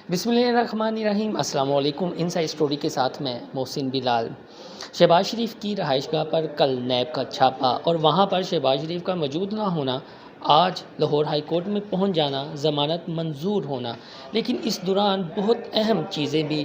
बिस्मिल्लाहिर्रहमानिर्रहीम। अस्सलाम वालेकुम। इनसाइड स्टोरी के साथ मैं मोहसिन बिलाल। शहबाज शरीफ की रहाइशगाह पर कल नैब का छापा और वहाँ पर शहबाज शरीफ का मौजूद ना होना, आज लाहौर हाई कोर्ट में पहुँच जाना, ज़मानत मंजूर होना। लेकिन इस दौरान बहुत अहम चीज़ें भी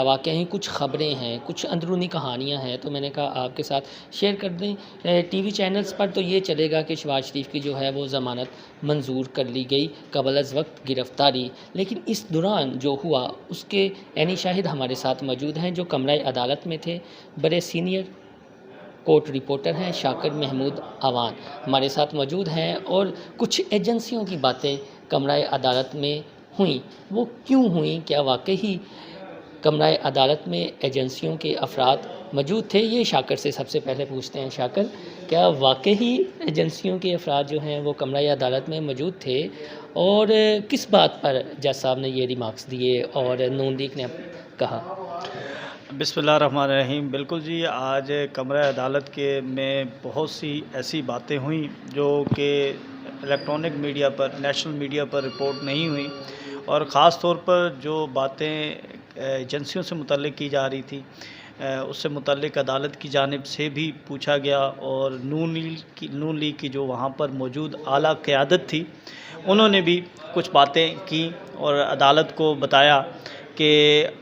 वाक़या हैं, कुछ ख़बरें हैं, कुछ अंदरूनी कहानियाँ हैं, तो मैंने कहा आपके साथ शेयर कर दें। टीवी चैनल्स पर तो ये चलेगा कि शहबाज शरीफ की जो है वो ज़मानत मंजूर कर ली गई क़ब्ल अज़ वक्त गिरफ़्तारी। लेकिन इस दौरान जो हुआ उसके यानी शाहिद हमारे साथ मौजूद हैं जो कमरा अदालत में थे। बड़े सीनियर कोर्ट रिपोर्टर हैं शाकिर महमूद अवान हमारे साथ मौजूद हैं और कुछ एजेंसियों की बातें कमरा अदालत में हुई, वो क्यों हुई, क्या वाकई कमरा अदालत में एजेंसियों के अफराद मौजूद थे, ये शाकिर से सबसे पहले पूछते हैं। शाकिर, क्या वाकई एजेंसियों के अफराद जो हैं वो कमरा अदालत में मौजूद थे और किस बात पर जज साहब ने ये रिमार्क्स दिए और नून लीग ने कहा? बिस्मिल्लाहिर्रहमानिर्रहीम। बिल्कुल जी, आज कमरा अदालत के में बहुत सी ऐसी बातें हुई जो कि इलेक्ट्रॉनिक मीडिया पर, नेशनल मीडिया पर रिपोर्ट नहीं हुई और ख़ास तौर पर जो बातें एजेंसियों से मुतल्लिक़ की जा रही थी उससे मुतल्लिक़ अदालत की जानिब से भी पूछा गया और नून लीग की जो वहाँ पर मौजूद आला क़यादत थी उन्होंने भी कुछ बातें की और अदालत को बताया कि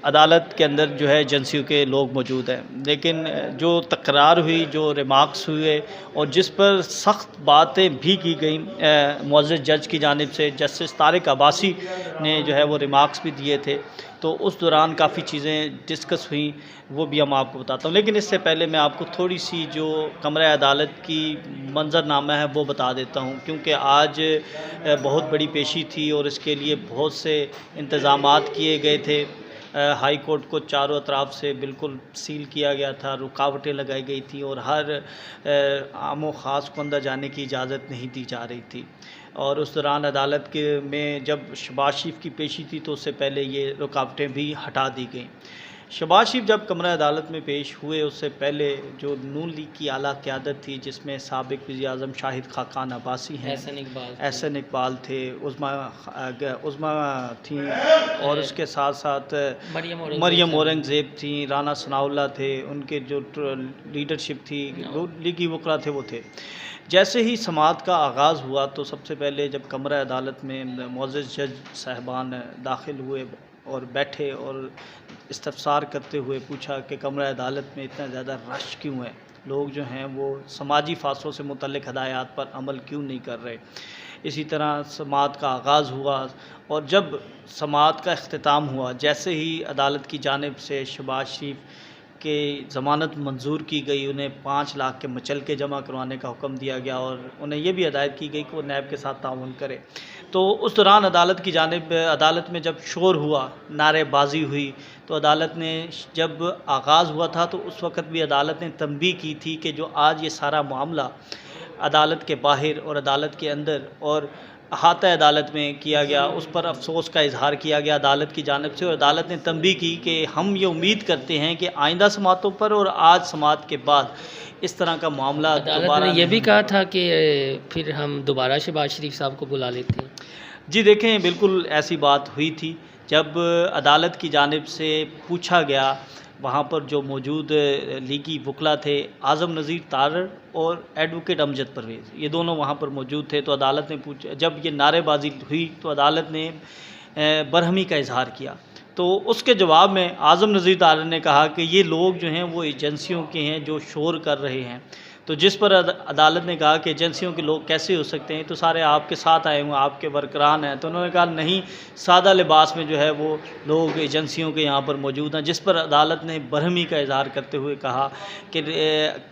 अदालत के अंदर जो है एजेंसियों के लोग मौजूद हैं। लेकिन जो तकरार हुई, जो रिमार्क्स हुए और जिस पर सख्त बातें भी की गई मुअज़्ज़ज़ जज की जानिब से, जस्टिस तारिक अब्बासी ने जो है वो रिमार्क्स भी दिए थे, तो उस दौरान काफ़ी चीज़ें डिस्कस हुई, वो भी हम आपको बताता हूँ। लेकिन इससे पहले मैं आपको थोड़ी सी जो कमरा अदालत की मंजरनामा है वो बता देता हूँ, क्योंकि आज बहुत बड़ी पेशी थी और इसके लिए बहुत से इंतज़ामात किए गए थे। हाई कोर्ट को चारों अतराफ से बिल्कुल सील किया गया था, रुकावटें लगाई गई थी और हर आम व ख़ास को अंदर जाने की इजाज़त नहीं दी जा रही थी। और उस दौरान अदालत के में जब शहबाज शरीफ की पेशी थी तो उससे पहले ये रुकावटें भी हटा दी गईं। शहबाज शरीफ जब कमरा अदालत में पेश हुए उससे पहले जो नून लीग की आला क़यादत थी, जिसमें साबिक़ वज़ीर-ए-आज़म शाहिद खाकान अब्बासी हैं, एहसन इकबाल थे, उज़्मा थी और उसके साथ साथ मरियम औरंगज़ेब थी, राना सनाउल्लाह थे, उनके जो लीडरशिप थी, लीगी वकला थे वो थे। जैसे ही समाअत का आगाज़ हुआ तो सबसे पहले जब कमरा अदालत में मुअज़्ज़ज़ जज साहिबान दाखिल हुए और बैठे और इस्तफ़सार करते हुए पूछा कि कमरा अदालत में इतना ज़्यादा रश क्यों है, लोग जो हैं वो समाजी फ़ासलों से मुतल्लिक़ हदायत पर अमल क्यों नहीं कर रहे। इसी तरह समाअत का आगाज़ हुआ और जब समाअत का इख्तिताम हुआ, जैसे ही अदालत की जानिब से शहबाज शरीफ के ज़मानत मंजूर की गई, उन्हें 5 लाख के मचलके जमा करवाने का हुक्म दिया गया और उन्हें यह भी हिदायत की गई कि वो नैब के साथ ताउन करें। तो उस दौरान अदालत की जानिब अदालत में जब शोर हुआ, नारेबाजी हुई, तो अदालत ने जब आगाज़ हुआ था तो उस वक़्त भी अदालत ने तंबीह की थी कि जो आज ये सारा मामला अदालत के बाहर और अदालत के अंदर और अहाता अदालत में किया गया, उस पर अफ़सोस का इज़हार किया गया अदालत की जानिब से और अदालत ने तंबीह की कि हम ये उम्मीद करते हैं कि आइंदा समाअतों पर और आज समाअत के बाद इस तरह का मामला अदालत ने यह भी कहा था कि फिर हम दोबारा शहबाज शरीफ साहब को बुला लेते हैं। जी देखें, बिल्कुल ऐसी बात हुई थी। जब अदालत की जानिब से पूछा गया, वहाँ पर जो मौजूद लीगी वकला थे, आज़म नज़ीर तारड़ और एडवोकेट अमजद परवेज़, ये दोनों वहाँ पर मौजूद थे, तो अदालत ने पूछा, जब ये नारेबाजी हुई तो अदालत ने बरहमी का इज़हार किया। तो उसके जवाब में आज़म नज़ीर तारड़ ने कहा कि ये लोग जो हैं वो एजेंसियों के हैं जो शोर कर रहे हैं। तो जिस पर अदालत ने कहा कि एजेंसियों के लोग कैसे हो सकते हैं, तो सारे आपके साथ आए हुए, आपके वर्करान हैं। तो उन्होंने कहा नहीं, सादा लिबास में जो है वो लोग एजेंसियों के यहाँ पर मौजूद हैं। जिस पर अदालत ने बरहमी का इज़हार करते हुए कहा कि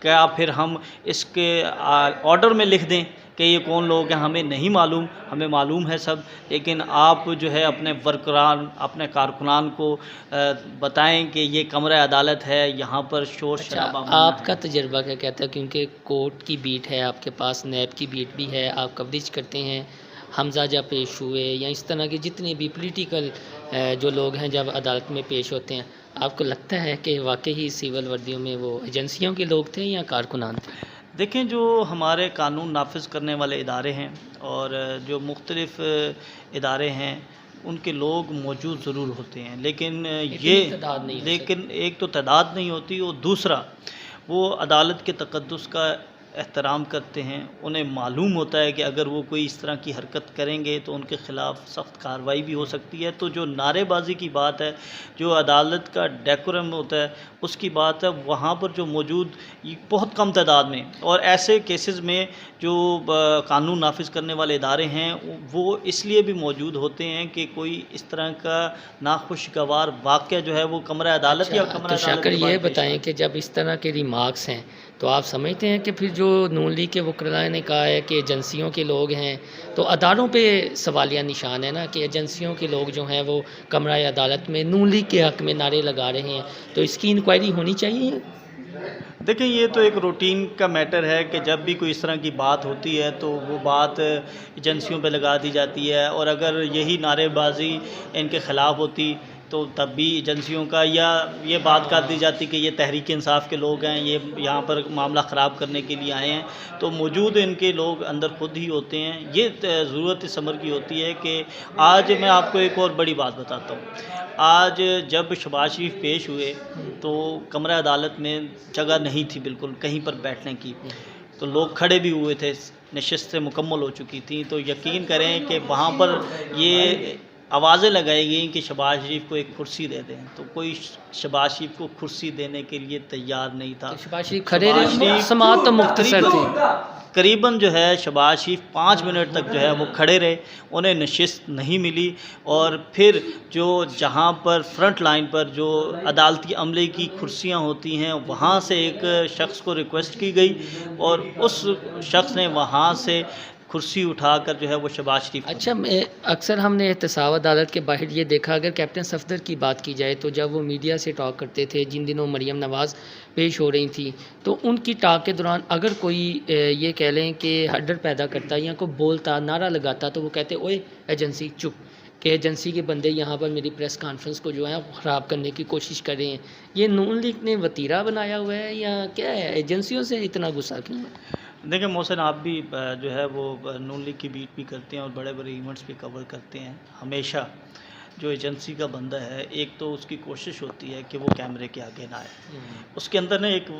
क्या फिर हम इसके ऑर्डर में लिख दें कि ये कौन लोग हैं, हमें नहीं मालूम, हमें मालूम है सब, लेकिन आप जो है अपने वर्करान, अपने कारकुनान को बताएं कि ये कमरा अदालत है, यहाँ पर शोर शराबा। आपका तजर्बा क्या कहता है, क्योंकि कोर्ट की बीट है आपके पास, नैब की बीट भी है, आप कवरेज करते हैं, हमजा जब पेश हुए या इस तरह के जितने भी पॉलिटिकल जो लोग हैं जब अदालत में पेश होते हैं, आपको लगता है कि वाकई सिविल वर्दियों में वो एजेंसियों के लोग थे या कारकुनान थे? देखें, जो हमारे कानून नाफिज करने वाले इदारे हैं और जो मुख्तलिफ़ इदारे हैं, उनके लोग मौजूद ज़रूर होते हैं, लेकिन इतनी तादाद नहीं हो लेकिन एक तो तादाद नहीं होती और दूसरा वो अदालत के तक़द्दुस का एहतराम करते हैं। उन्हें मालूम होता है कि अगर वो कोई इस तरह की हरकत करेंगे तो उनके ख़िलाफ़ सख्त कार्रवाई भी हो सकती है। तो जो नारेबाज़ी की बात है, जो अदालत का डेकोरम होता है, उसकी बात है, वहाँ पर जो मौजूद बहुत कम तादाद में और ऐसे केसेस में जो कानून नाफिज करने वाले इदारे हैं वो इसलिए भी मौजूद होते हैं कि कोई इस तरह का नाखुशगवार वाक़या जो है वो कमरा अदालत या कमरा तो अदालत शाकर के ये बाहर पेश बताएं कि जब इस तरह के रिमार्क्स हैं तो आप समझते हैं कि फिर जो नून लीग के वकला ने कहा है कि एजेंसियों के लोग हैं, तो अदारों पे सवालिया निशान है ना कि एजेंसियों के लोग जो हैं वो कमरा अदालत में नून लीग के हक़ में नारे लगा रहे हैं, तो इसकी इंक्वायरी होनी चाहिए। देखिए, ये तो एक रूटीन का मैटर है कि जब भी कोई इस तरह की बात होती है तो वो बात एजेंसियों पे लगा दी जाती है, और अगर यही नारेबाज़ी इनके ख़िलाफ़ होती तो तब भी एजेंसियों का या ये बात कर दी जाती कि ये तहरीक इंसाफ के लोग हैं, ये यहाँ पर मामला ख़राब करने के लिए आए हैं। तो मौजूद इनके लोग अंदर खुद ही होते हैं। ये ज़रूरत इस अमर की होती है कि आज मैं आपको एक और बड़ी बात बताता हूँ। आज जब शहबाज शरीफ पेश हुए तो कमरा अदालत में जगह नहीं थी बिल्कुल कहीं पर बैठने की, तो लोग खड़े भी हुए थे, नशिस्तें मुकम्मल हो चुकी थी। तो यकीन करें कि वहाँ पर ये आवाज़ें लगाई गई कि शहबाज शरीफ को एक कुर्सी दे दें, तो कोई शहबाज शरीफ को कुर्सी देने के लिए तैयार नहीं था। तो शहबाज शरीफ खड़े रहे, समाअत तो मुख्तसर थी। करीबन जो है शहबाज शरीफ 5 मिनट तक जो है वो खड़े रहे, उन्हें नशिस्त नहीं मिली। और फिर जो जहाँ पर फ्रंट लाइन पर जो अदालती अमले की कुर्सियाँ होती हैं वहाँ से एक शख्स को रिक्वेस्ट की गई और उस शख्स ने वहाँ से कुर्सी उठाकर जो है वो शहबाज शरीफ। अच्छा, मैं अक्सर हमने एहतसाब अदालत के बाहर ये देखा, अगर कैप्टन सफदर की बात की जाए तो जब वो मीडिया से टॉक करते थे, जिन दिनों मरियम नवाज़ पेश हो रही थी, तो उनकी टॉक के दौरान अगर कोई ये कह लें कि हड्डर पैदा करता या कोई बोलता, नारा लगाता, तो वो कहते ओए एजेंसी चुप, कि एजेंसी के बंदे यहाँ पर मेरी प्रेस कॉन्फ्रेंस को जो है ख़राब करने की कोशिश कर रहे हैं। ये नून लीग ने वतीरा बनाया हुआ है या क्या है, एजेंसियों से इतना गुस्सा क्यों है? देखिए मोहसिन, आप भी जो है वो नून लीग की बीट भी करते हैं और बड़े बड़े इवेंट्स भी कवर करते हैं। हमेशा जो एजेंसी का बंदा है, एक तो उसकी कोशिश होती है कि वो कैमरे के आगे ना आए। उसके अंदर ना एक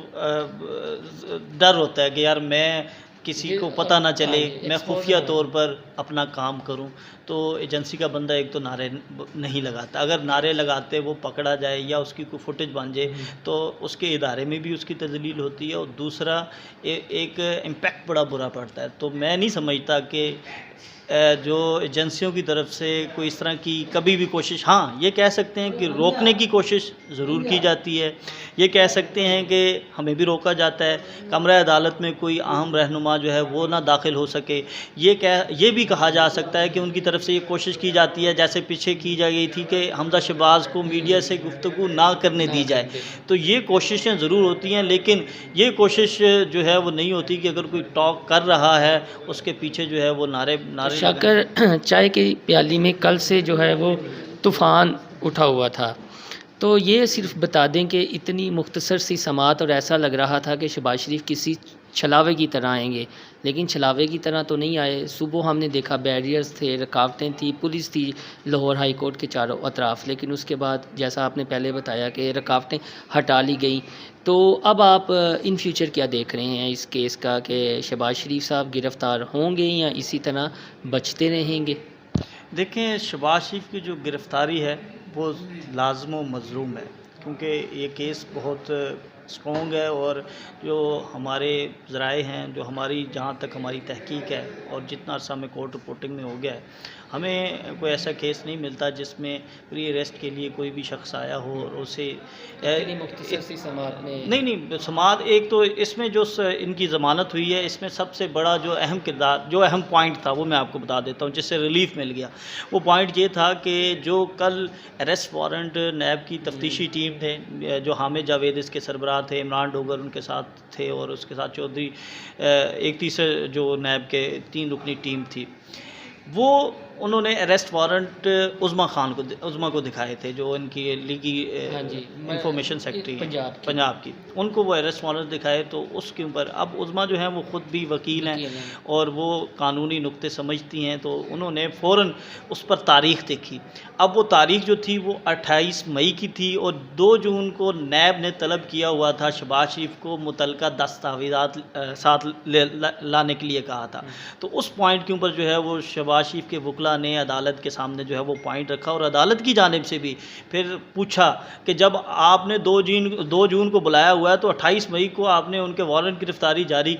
डर होता है कि यार मैं किसी को पता ना चले, मैं खुफिया तौर पर अपना काम करूं। तो एजेंसी का बंदा एक तो नारे नहीं लगाता, अगर नारे लगाते वो पकड़ा जाए या उसकी कोई फुटेज बन जाए तो उसके इदारे में भी उसकी तजलील होती है, और दूसरा एक इम्पैक्ट बड़ा बुरा पड़ता है। तो मैं नहीं समझता कि जो एजेंसियों की तरफ से कोई इस तरह की कभी भी कोशिश, हाँ ये कह सकते हैं कि रोकने की कोशिश ज़रूर की जाती है, ये कह सकते हैं कि हमें भी रोका जाता है, कमरा अदालत में कोई अहम रहनुमा जो है वो ना दाखिल हो सके। ये भी कहा जा सकता है कि उनकी तरफ से ये कोशिश की जाती है, जैसे पीछे की जा गई थी कि हमजा शहबाज को मीडिया से गुफ्तगू ना करने दी जाए। तो ये कोशिशें ज़रूर होती हैं, लेकिन ये कोशिश जो है वो नहीं होती कि अगर कोई टॉक कर रहा है उसके पीछे जो है वो नारे शाकर, चाय की प्याली में कल से जो है वो तूफ़ान उठा हुआ था, तो ये सिर्फ बता दें कि इतनी मुख्तसर सी समाअत और ऐसा लग रहा था कि शहबाज शरीफ किसी छलावे की तरह आएंगे, लेकिन छलावे की तरह तो नहीं आए। सुबह हमने देखा बैरियर्स थे, रुकावटें थी, पुलिस थी लाहौर हाई कोर्ट के चारों अतराफ़, लेकिन उसके बाद जैसा आपने पहले बताया कि रुकावटें हटा ली गई। तो अब आप इन फ्यूचर क्या देख रहे हैं इस केस का, कि शहबाज शरीफ साहब गिरफ़्तार होंगे या इसी तरह बचते रहेंगे? देखें, शहबाज शरीफ की जो गिरफ़्तारी है वो लाज़िम व मज़लूम है, क्योंकि ये केस बहुत स्ट्रॉन्ग है, और जो हमारे ज़राए हैं, जो हमारी जहाँ तक हमारी तहकीक है और जितना अर्सा में कोर्ट रिपोर्टिंग में हो गया है, हमें कोई ऐसा केस नहीं मिलता जिसमें प्री अरेस्ट के लिए कोई भी शख्स आया हो और उसे नहीं समात। एक तो इसमें जो इनकी ज़मानत हुई है, इसमें सबसे बड़ा जो अहम किरदार, जो अहम पॉइंट था वो मैं आपको बता देता हूँ जिससे रिलीफ मिल गया। वो पॉइंट ये था कि जो कल अरेस्ट वारंट नैब की तफ्तीशी टीम थे, जो हामिद जावेद इसके सरबराह थे, इमरान डोगर उनके साथ थे, और उसके साथ चौधरी एक तीसरे जो नैब के 3 रुकनी टीम थी, वो उन्होंने अरेस्ट वारंट उज़मा को दिखाए थे, जो इनकी लीगी हाँ जी, इंफॉर्मेशन सेक्रेटरी पंजाब की, उनको वो अरेस्ट वारंट दिखाए। तो उसके ऊपर अब उज़मा जो है वो ख़ुद भी वकील हैं और वो कानूनी नुक्ते समझती हैं, तो उन्होंने फ़ौरन उस पर तारीख़ देखी। अब वो तारीख़ जो थी वो 28 मई की थी और 2 जून को नैब ने तलब किया हुआ था शहबाज शरीफ को मुतलका दस्तावेज़ात साथ लाने के लिए कहा था। तो उस पॉइंट के ऊपर जो है वो शहबाज शरीफ के वकला ने अदालत के सामने जो है वो पॉइंट रखा और अदालत की जानिब से भी फिर पूछा कि जब आपने 2 जून को बुलाया हुआ है तो 28 मई को आपने उनके वारंट गिरफ्तारी जारी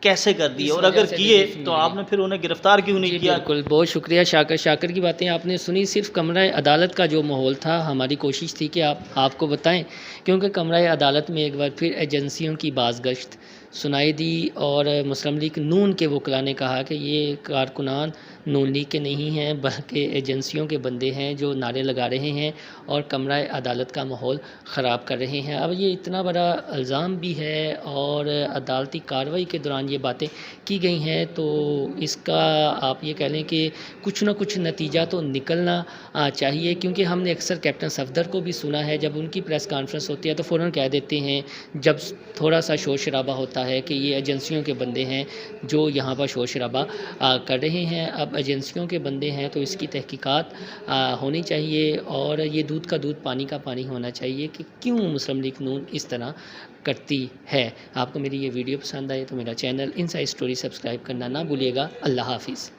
कैसे कर दी, और अगर किए तो आपने फिर उन्हें गिरफ्तार क्यों नहीं किया। बिल्कुल, बहुत शुक्रिया शाकर की बातें आपने सुनी। सिर्फ कमरा अदालत का जो माहौल था, हमारी कोशिश थी कि आपको बताएं, क्योंकि कमरा अदालत में एक बार फिर एजेंसियों की बाज़गश्त सुनाई दी और मुस्लिम लीग नून के वकला ने कहा कि ये कारकुनान नून लीग के नहीं हैं बल्कि एजेंसियों के बंदे हैं जो नारे लगा रहे हैं और कमरा अदालत का माहौल ख़राब कर रहे हैं। अब ये इतना बड़ा इल्ज़ाम भी है और अदालती कार्रवाई के दौरान ये बातें की गई हैं, तो इसका आप ये कह लें कि कुछ ना कुछ नतीजा तो निकलना चाहिए, क्योंकि हमने अक्सर कैप्टन सफदर को भी सुना है, जब उनकी प्रेस कॉन्फ्रेंस होती है तो फ़ौरन कह देते हैं जब थोड़ा सा शोर शराबा होता है कि ये एजेंसियों के बंदे हैं जो यहाँ पर शोर शराबा कर रहे हैं। अब एजेंसियों के बंदे हैं तो इसकी तहकीकात होनी चाहिए और ये दूध का दूध पानी का पानी होना चाहिए कि क्यों मुस्लिम लीग नून इस तरह करती है। आपको मेरी ये वीडियो पसंद आए तो मेरा चैनल इनसाइड स्टोरी सब्सक्राइब करना ना भूलिएगा। अल्लाह हाफिज़।